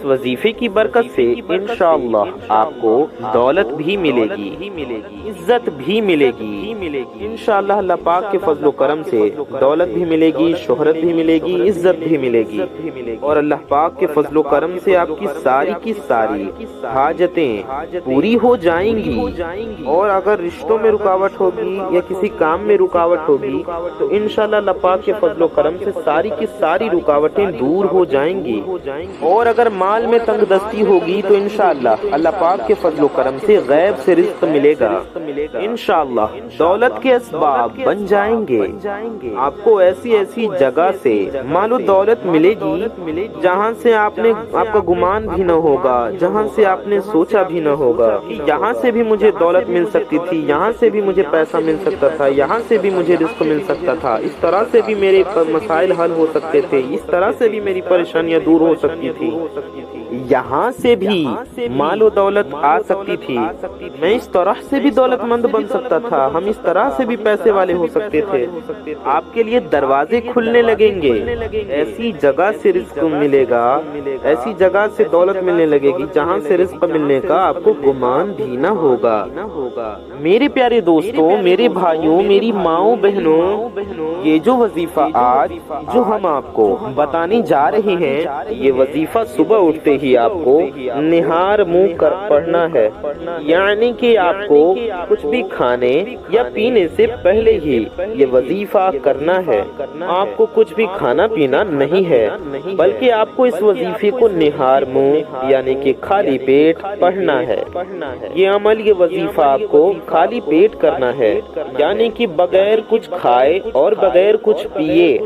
اس وظیفے کی برکت سے انشاءاللہ آپ کو دولت بھی ملے گی، عزت بھی ملے گی، انشاءاللہ اللہ پاک کے فضل و کرم سے دولت بھی ملے گی، شہرت بھی ملے گی، عزت بھی ملے گی، اور اللہ پاک کے فضل و کرم سے آپ کی ساری کی ساری حاجتیں پوری ہو جائیں گی۔ اور اگر رشتوں میں رکاوٹ ہوگی یا کسی کام میں رکاوٹ ہوگی تو انشاءاللہ اللہ پاک کے فضل و کرم سے ساری کی ساری رکاوٹیں دور ہو جائیں گی۔ اور اگر مال میں تنگ دستی ہوگی تو انشاءاللہ اللہ پاک کے فضل و کرم سے غیب سے رزق ملے گا، انشاءاللہ دولت کے اسباب بن جائیں گے۔ آپ کو ایسی ایسی جگہ سے مال و دولت ملے گی جہاں سے آپ کا گمان بھی نہ ہوگا، جہاں سے آپ نے سوچا بھی نہ ہوگا کہ یہاں سے بھی مجھے دولت مل سکتی تھی، یہاں سے بھی مجھے پیسہ مل سکتا تھا، یہاں سے بھی مجھے رزق مل سکتا تھا، اس طرح سے بھی میرے مسائل حل ہو سکتے تھے، اس طرح سے بھی میری پریشانیاں دور ہو سکتی تھی، یہاں سے بھی مال و دولت آ سکتی تھی، میں اس طرح سے بھی دولت مند بن سکتا تھا، ہم اس طرح سے بھی پیسے والے ہو سکتے تھے۔ آپ کے لیے دروازے کھلنے لگیں گے، ایسی جگہ سے رزق ملے گا، ایسی جگہ سے دولت ملنے لگے گی جہاں سے رزق ملنے کا آپ کو گمان بھی نہ ہوگا۔ میرے پیارے دوستوں، میرے بھائیوں، میری ماؤں بہنوں، یہ جو وظیفہ آج جو ہم آپ کو بتانے جا رہے ہیں، یہ وظیفہ صبح اٹھتے ہی آپ کو نہار منہ کر پڑھنا ہے، یعنی کہ آپ کو کچھ بھی کھانے یا پینے سے پہلے ہی یہ وظیفہ کرنا ہے۔ آپ کو کچھ بھی کھانا پینا نہیں ہے، بلکہ آپ کو اس وظیفے کو نہار منہ یعنی کہ خالی پیٹ پڑھنا ہے۔ یہ عمل، یہ وظیفہ آپ کو خالی پیٹ کرنا ہے، یعنی کہ بغیر کچھ کھائے اور بغیر کچھ پیے،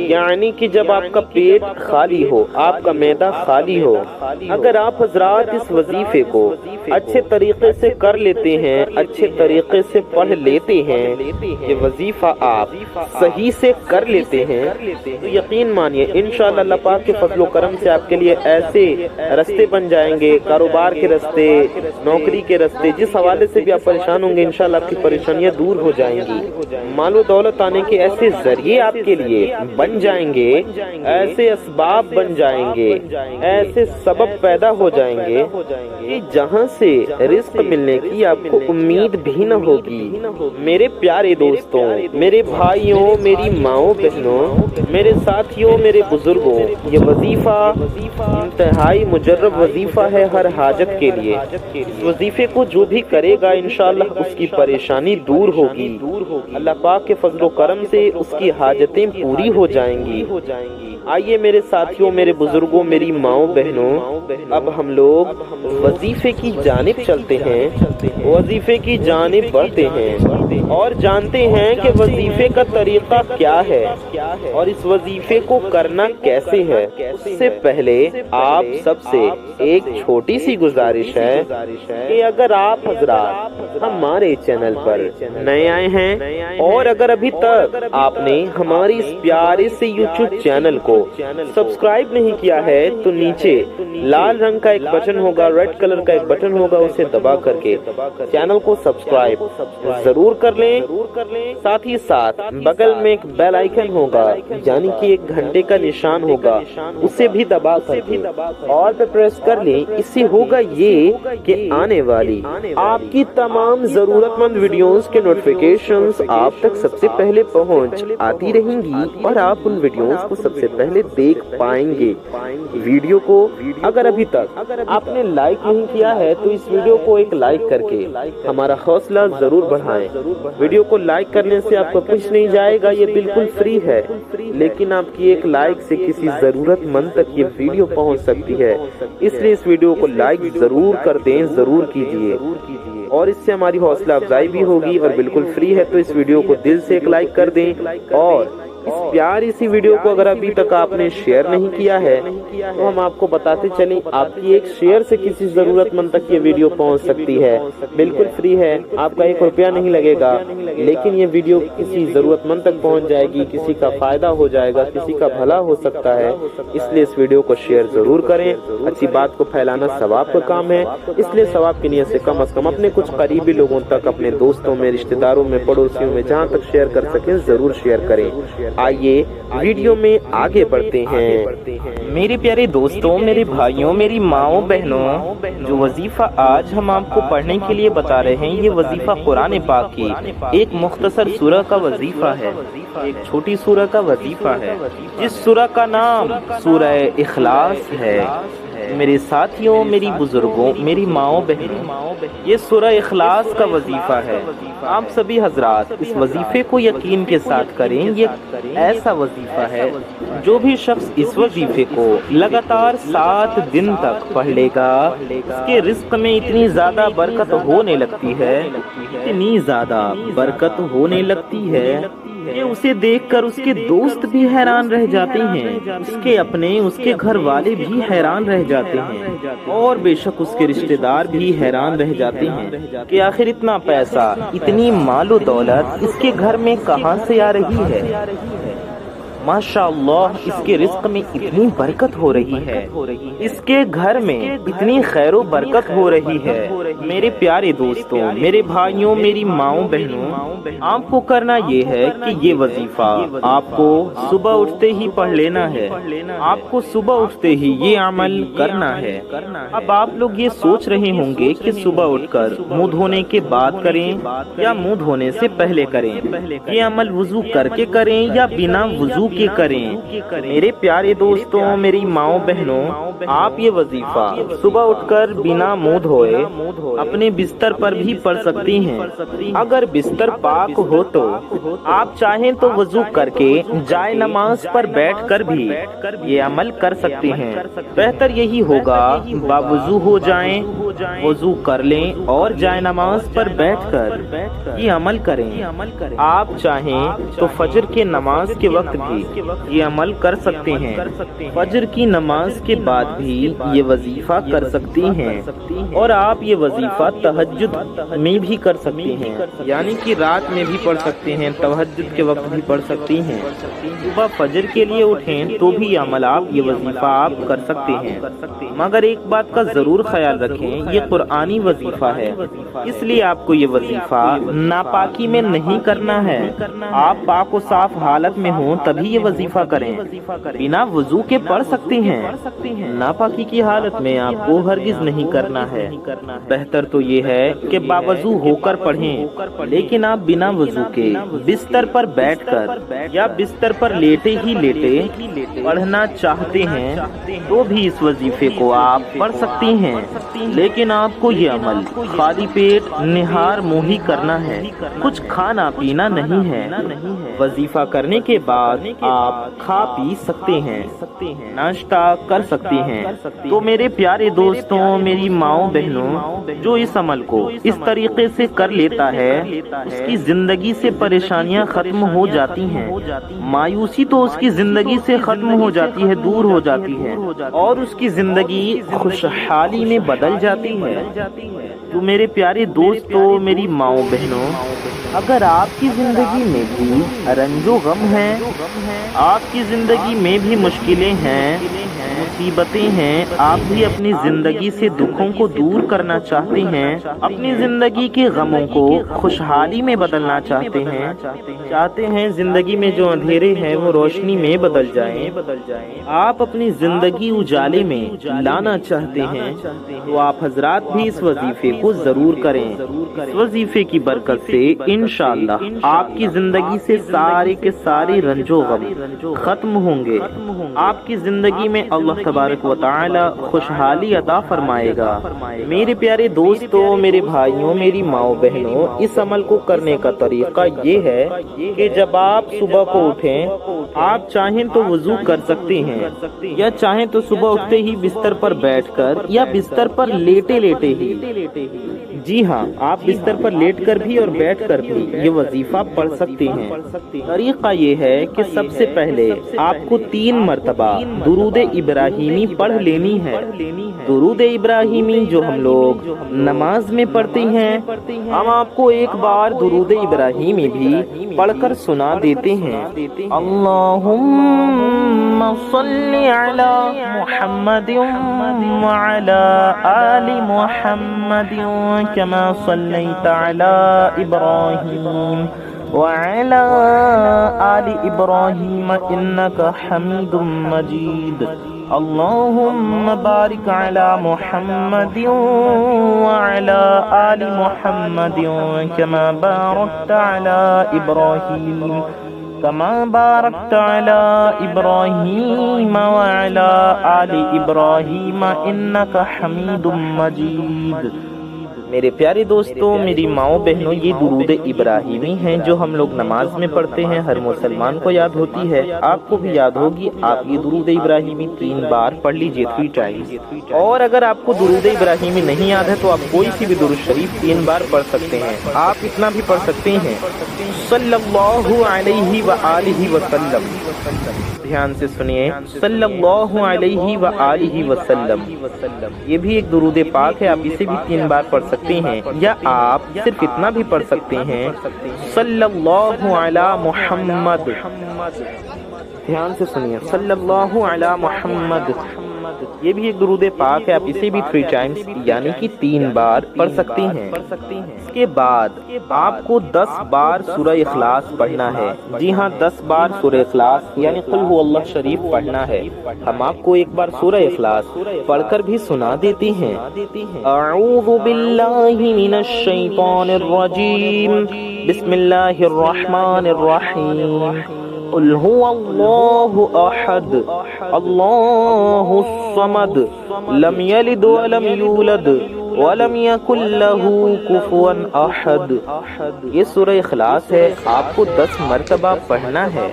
یعنی کہ جب آپ کا پیٹ خالی ہو، آپ کا معدہ خالی ہو۔ اگر آپ حضرات اس وظیفے کو اچھے طریقے سے کر لیتے ہیں، اچھے طریقے سے پڑھ لیتے ہیں، یہ وظیفہ آپ صحیح سے کر لیتے ہیں تو یقین مانیے انشاءاللہ اللہ پاک کے فضل و کرم سے آپ کے لیے ایسے رستے بن جائیں گے، کاروبار کے رستے، نوکری کے رستے، جس حوالے سے بھی آپ پریشان ہوں گے انشاءاللہ آپ کی پریشانیاں دور ہو جائیں گی۔ مال و دولت آنے کے ایسے ذریعے آپ کے لیے بن جائیں گے، ایسے اسباب بن جائیں گے، ایسے سبب پیدا ہو جائیں گے کہ جہاں سے رزق ملنے کی آپ کو امید بھی نہ ہوگی۔ میرے پیارے دوستوں، میرے بھائیوں، میری ماؤں بہنوں، میرے ساتھیوں، میرے بزرگوں، یہ وظیفہ انتہائی مجرب وظیفہ ہے ہر حاجت کے لیے۔ اس وظیفے کو جو بھی کرے گا انشاءاللہ اس کی پریشانی دور ہوگی، اللہ پاک کے فضل و کرم سے اس کی حاجتیں پوری ہو جائیں گی۔ آئیے میرے ساتھیوں، میرے بزرگوں، میری ماؤں بہنوں، اب ہم لوگ وظیفے کی جانب چلتے ہیں، وظیفے کی جانب بڑھتے ہیں اور جانتے ہیں کہ وظیفے کا طریقہ کیا ہے اور اس وظیفے کو کرنا کیسے ہے۔ اس سے پہلے آپ سب سے ایک چھوٹی سی گزارش ہے کہ اگر آپ حضرات ہمارے چینل پر نئے آئے ہیں اور اگر ابھی تک آپ نے ہماری اس پیارے سے یوٹیوب چینل کو سبسکرائب نہیں کیا ہے تو نیچے لال رنگ کا ایک بٹن ہوگا، ریڈ کلر کا ایک بٹن ہوگا، اسے دبا کر کے چینل کو سبسکرائب ضرور کر لیں۔ ساتھ ہی ساتھ بغل میں ایک بیل آئیکن ہوگا یعنی کہ ایک گھنٹے کا نشان ہوگا، اسے بھی دبا کر کے اور پہ پریس کر لیں۔ اس سے ہوگا یہ کہ آنے والی آپ کی تمام ضرورت مند ویڈیوز کے نوٹیفیکیشنز آپ تک سب سے پہلے پہنچ آتی رہیں گی اور آپ ان ویڈیوز کو سب سے پہلے دیکھ پائیں گے۔ ویڈیو کو اگر ابھی تک آپ نے لائک نہیں کیا ہے تو اس ویڈیو کو ایک لائک کر کے ہمارا حوصلہ ضرور بڑھائیں۔ ویڈیو کو لائک کرنے سے آپ کو کچھ نہیں جائے گا، یہ بالکل فری ہے، لیکن آپ کی ایک لائک سے کسی ضرورت مند تک یہ ویڈیو پہنچ سکتی ہے، اس لیے اس ویڈیو کو لائک ضرور کر دیں، ضرور کیجئے، اور اس سے ہماری حوصلہ افزائی بھی ہوگی اور بالکل فری ہے تو اس ویڈیو کو دل سے ایک لائک کر دیں۔ اور اس پیاری سی ویڈیو کو اگر ابھی تک آپ نے شیئر نہیں کیا ہے تو ہم آپ کو بتاتے چلیں آپ کی ایک شیئر سے کسی ضرورت مند تک یہ ویڈیو پہنچ سکتی ہے، بالکل فری ہے، آپ کا 1 روپیہ نہیں لگے گا، لیکن یہ ویڈیو کسی ضرورت مند تک پہنچ جائے گی، کسی کا فائدہ ہو جائے گا، کسی کا بھلا ہو سکتا ہے، اس لیے اس ویڈیو کو شیئر ضرور کریں۔ اچھی بات کو پھیلانا ثواب کا کام ہے، اس لیے ثواب کی نیت سے کم از کم اپنے کچھ قریبی لوگوں تک، اپنے دوستوں میں، رشتہ داروں میں، پڑوسیوں میں، جہاں تک شیئر کر سکیں ضرور شیئر کریں۔ آئیے ویڈیو میں آگے بڑھتے ہیں۔ میرے پیارے دوستوں، میرے بھائیوں، میری ماؤں بہنوں، جو وظیفہ آج ہم آپ کو پڑھنے کے لیے بتا رہے ہیں، یہ وظیفہ قرآن پاک کی ایک مختصر سورہ کا وظیفہ ہے، ایک چھوٹی سورہ کا وظیفہ ہے، جس سورہ کا نام سورہ اخلاص ہے۔ میرے ساتھیوں، میری بزرگوں، میری ماؤں بہنوں، یہ سورہ اخلاص کا وظیفہ ہے۔ آپ سبھی حضرات اس وظیفے کو یقین کے ساتھ کریں۔ یہ ایسا وظیفہ ہے جو بھی شخص اس وظیفے کو لگاتار 7 دن تک پڑھ لے گا، اس کے رزق میں اتنی زیادہ برکت ہونے لگتی ہے، اتنی زیادہ برکت ہونے لگتی ہے کہ اسے دیکھ کر اس کے دوست بھی حیران رہ جاتے ہیں، اس کے اپنے، اس کے گھر والے بھی حیران رہ جاتے ہیں، اور بے شک اس کے رشتہ دار بھی حیران رہ جاتے ہیں کہ آخر اتنا پیسہ، اتنی مال و دولت اس کے گھر میں کہاں سے آ رہی ہے۔ ماشاءاللہ، اس کے رزق میں اتنی برکت ہو رہی ہے، اس کے گھر میں اتنی خیر و برکت ہو رہی ہے۔ میرے پیارے دوستوں، میرے بھائیوں، میری ماؤں بہنوں، آپ کو کرنا یہ ہے کہ یہ وظیفہ آپ کو صبح اٹھتے ہی پڑھ لینا ہے، آپ کو صبح اٹھتے ہی یہ عمل کرنا ہے۔ اب آپ لوگ یہ سوچ رہے ہوں گے کہ صبح اٹھ کر منہ دھونے کے بعد کریں یا منہ دھونے سے پہلے کریں، یہ عمل وضو کر کے کریں یا بنا وضو کے کریں۔ میرے پیارے دوستوں، میری ماؤں بہنوں، آپ یہ وظیفہ صبح اٹھ کر بنا منہ دھوئے اپنے بستر پر بھی پڑھ سکتی ہیں۔ اگر بستر پاک ہو تو آپ چاہیں تو وضو کر کے جائے نماز پر بیٹھ کر بھی یہ عمل کر سکتے ہیں۔ بہتر یہی ہوگا باوضو ہو جائیں، وضو کر لیں اور جائے نماز پر بیٹھ کر یہ عمل کریں۔ آپ چاہیں تو فجر کے نماز کے وقت بھی یہ عمل کر سکتے ہیں، فجر کی نماز کے بعد بھی یہ وظیفہ کر سکتی ہیں، اور آپ یہ وظیفہ تہجد میں بھی کر سکتی ہیں، یعنی کہ رات میں بھی پڑھ سکتے ہیں، تہجد کے وقت بھی پڑھ سکتی ہیں۔ صبح فجر کے لیے اٹھیں تو بھی عمل آپ، یہ وظیفہ آپ کر سکتے ہیں، مگر ایک بات کا ضرور خیال رکھیں، یہ قرآنی وظیفہ ہے، اس لیے آپ کو یہ وظیفہ ناپاکی میں نہیں کرنا ہے۔ آپ پاک و صاف حالت میں ہوں تبھی یہ وظیفہ کریں، بنا وضو کے پڑھ سکتے ہیں، ناپاکی کی حالت میں آپ کو ہرگز نہیں کرنا ہے۔ بہتر تو یہ ہے کہ باوضو ہو کر پڑھیں، لیکن آپ بنا وضو کے بستر پر بیٹھ کر یا بستر پر لیٹے ہی لیٹے پڑھنا چاہتے ہیں تو بھی اس وظیفے کو آپ پڑھ سکتی ہیں، لیکن آپ کو یہ عمل خالی پیٹ نہار منہ ہی کرنا ہے، کچھ کھانا پینا نہیں ہے۔ وظیفہ کرنے کے بعد آپ کھا پی سکتے ہیں، ناشتہ کر سکتے ہیں۔ تو میرے پیارے دوستوں، میری ماؤں بہنوں، جو اس عمل کو اس طریقے سے کر لیتا ہے، اس کی زندگی سے پریشانیاں ختم ہو جاتی ہیں، مایوسی تو اس کی زندگی سے ختم ہو جاتی ہے، دور ہو جاتی ہے، اور اس کی زندگی خوشحالی میں بدل جاتی ہے۔ تو میرے پیارے دوستوں، میری ماؤں بہنوں، اگر آپ کی زندگی میں بھی رنج و غم ہے، آپ کی زندگی میں بھی مشکلیں ہیں، مصیبتیں ہیں، آپ بھی اپنی زندگی سے دکھوں کو دور کرنا چاہتے ہیں، اپنی زندگی کے غموں کو خوشحالی میں بدلنا چاہتے ہیں، زندگی میں جو اندھیرے ہیں وہ روشنی میں بدل جائیں، آپ اپنی زندگی اجالے میں لانا چاہتے ہیں، تو آپ حضرات بھی اس وظیفے کو ضرور کریں۔ اس وظیفے کی برکت سے انشاءاللہ آپ کی زندگی سے سارے کے سارے رنج و غم ختم ہوں گے، آپ کی زندگی میں اللہ تبارک و تعالی خوشحالی عطا فرمائے گا۔ میرے پیارے دوستوں، میرے بھائیوں، میری ماؤں بہنوں، اس عمل کو کرنے کا طریقہ یہ ہے کہ جب آپ صبح کو اٹھیں، آپ چاہیں تو وضو کر سکتے ہیں، یا چاہیں تو صبح اٹھتے ہی بستر پر بیٹھ کر یا بستر پر لیٹے لیٹے ہی، جی ہاں، آپ بستر پر لیٹ کر بھی اور بیٹھ کر بھی یہ وظیفہ پڑھ سکتے ہیں۔ طریقہ یہ ہے کہ سب سے پہلے آپ کو 3 مرتبہ درود ابراہیمی پڑھ لینی ہے۔ درود ابراہیمی جو ہم لوگ نماز میں پڑھتے ہیں، ہم آپ کو ایک بار درود ابراہیمی بھی پڑھ کر سنا دیتے ہیں۔ اللہم صلی علی محمد وعلی آل محمد کما صلیت علی ابراہیم وعلى آل إبراهيم إنك حميد مجيد اللهم بارك على محمد وعلى آل محمد كما باركت على إبراهيم وعلى آل إبراهيم إنك حميد مجيد۔ میرے پیارے دوستوں، میری ماؤں بہنوں، یہ درود ابراہیمی ہیں جو ہم لوگ نماز میں پڑھتے ہیں، ہر مسلمان کو یاد ہوتی ہے، آپ کو بھی یاد ہوگی۔ آپ یہ درود ابراہیمی 3 بار پڑھ لیجئے 3 ٹائمز، اور اگر آپ کو درود ابراہیمی نہیں یاد ہے تو آپ کوئی سی بھی درود شریف 3 بار پڑھ سکتے ہیں۔ آپ اتنا بھی پڑھ سکتے ہیں صلی اللہ علیہ وآلہ وسلم، دھیان سے سنیے، صلی اللہ علیہ وآلہ وسلم، یہ بھی ایک درود پاک ہے، آپ اسے بھی 3 بار پڑھ سکتے ہیں، یا آپ صرف اتنا بھی پڑھ سکتے ہیں صلی اللہ علی محمد، دھیان سے سنیے، صلی اللہ علی محمد، یہ بھی ایک درود پاک ہے، آپ اسے بھی 3 ٹائمز یعنی کہ 3 بار پڑھ سکتے ہیں۔ اس کے بعد آپ کو 10 بار سورہ اخلاص پڑھنا ہے، جی ہاں 10 بار سورہ اخلاص یعنی قل هو اللہ شریف پڑھنا ہے۔ ہم آپ کو ایک بار سورہ اخلاص پڑھ کر بھی سنا دیتے ہیں۔ اعوذ باللہ من الشیطان الرجیم، بسم اللہ الرحمن الرحیم، قل هو اللہ احد اللہ الصمد لم یلد ولم یولد ولم یکن لہ کفوا احد۔ یہ سورہ اخلاص ہے، آپ کو 10 مرتبہ پڑھنا ہے۔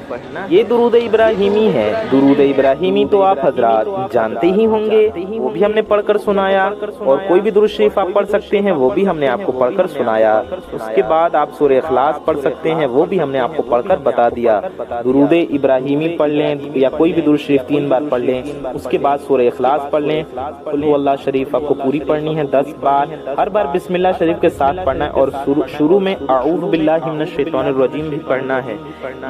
یہ درود ابراہیمی ہے۔ درود ابراہیمی تو آپ حضرات جانتے ہی ہوں گے، وہ بھی ہم نے پڑھ کر سنایا، اور کوئی بھی درود شریف آپ پڑھ سکتے ہیں، وہ بھی ہم نے آپ کو پڑھ کر سنایا۔ اس کے بعد آپ سورہ اخلاص پڑھ سکتے ہیں، وہ بھی ہم نے آپ کو پڑھ کر بتا دیا۔ درود ابراہیمی پڑھ لیں یا کوئی بھی درود شریف 3 بار پڑھ لیں، اس کے بعد سورہ اخلاص پڑھ لیں، قل هو اللہ شریف آپ کو پوری پڑھنی ہے 10 بار، ہر بار بسم اللہ شریف کے ساتھ پڑھنا ہے، اور شروع میں اعوذ باللہ من الشیطان الرجیم بھی پڑھنا ہے،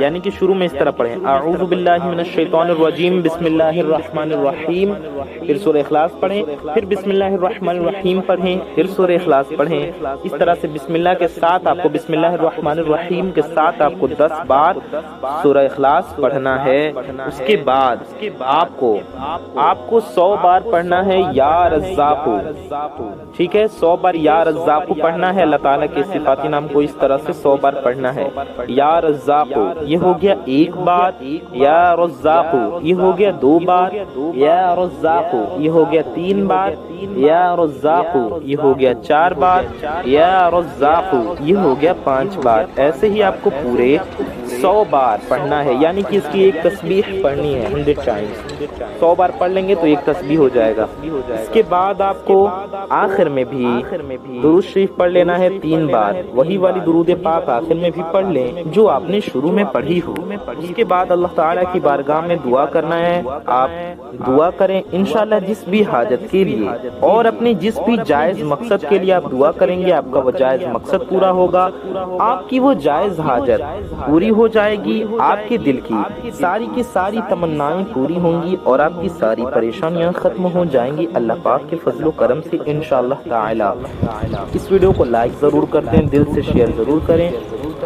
یعنی کہ شروع میں اس طرح پڑھیں اعوذ باللہ من الشیطان الرجیم بسم اللہ الرحمن الرحیم، پھر سورہ اخلاص پڑھیں، پھر بسم اللہ الرحمن الرحیم پڑھیں، پھر سورہ اخلاص پڑھیں، اس طرح سے بسم اللہ کے ساتھ آپ کو بسم اللہ الرحمن الرحیم کے ساتھ آپ کو 10 بار سورہ اخلاص پڑھنا ہے۔ اس کے بعد آپ کو 100 بار پڑھنا ہے یا رزاق، ٹھیک ہے، 100 بار یا رزاق پڑھنا ہے، اللہ تعالیٰ کے صفاتی نام کو اس طرح سے 100 بار پڑھنا ہے۔ یا رزاق یہ ہو گیا 1 بار، یا رزاق یہ ہو گیا 2 بار، یا رزاق یہ ہو گیا 3 بار، یا رزاق یہ ہو گیا 4 بار، یا رزاق یہ ہو گیا 5 بار۔ ایسے ہی آپ کو پورے 100 بار پڑھنا ہے، یعنی کہ اس کی ایک تسبیح پڑھنی ہے 100 ٹائمز۔ 100 بار پڑھ لیں گے تو ایک تسبیح ہو جائے گا۔ اس کے بعد آپ کو آخر میں بھی درود شریف پڑھ لینا ہے 3 بار، وہی والی درود پاک آخر میں بھی پڑھ لیں جو آپ نے شروع میں پڑھی ہو۔ اس کے بعد اللہ تعالیٰ کی بارگاہ میں دعا کرنا ہے، آپ دعا کریں انشاءاللہ جس بھی حاجت کے لیے، اور اپنے جس بھی جائز مقصد کے لیے آپ دعا کریں گے، آپ کا وہ جائز مقصد پورا ہوگا، آپ کی وہ جائز حاجت پوری ہو جائے گی، آپ کے دل کی ساری تمنائیں پوری ہوں گی، اور آپ کی ساری پریشانیاں ختم ہو جائیں گی اللہ پاک کے فضل و کرم سے انشاءاللہ تعالی۔ اس ویڈیو کو لائک ضرور کر دیں، دل سے شیئر ضرور کریں۔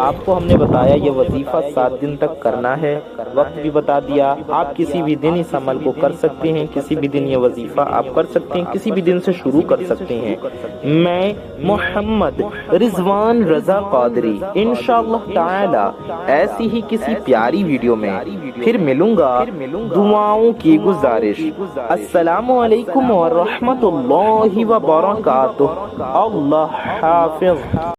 آپ کو ہم نے بتایا یہ وظیفہ 7 دن تک کرنا ہے، وقت بھی بتا دیا، آپ کسی بھی دن اس عمل کو کر سکتے ہیں، کسی بھی دن یہ وظیفہ آپ کر سکتے ہیں، کسی بھی دن سے شروع کر سکتے ہیں۔ میں محمد رضوان رضا قادری انشاءاللہ تعالی ایسی ہی کسی پیاری ویڈیو میں پھر ملوں گا۔ دعاؤں کی گزارش، السلام علیکم ورحمۃ اللہ وبرکاتہ، اللہ حافظ۔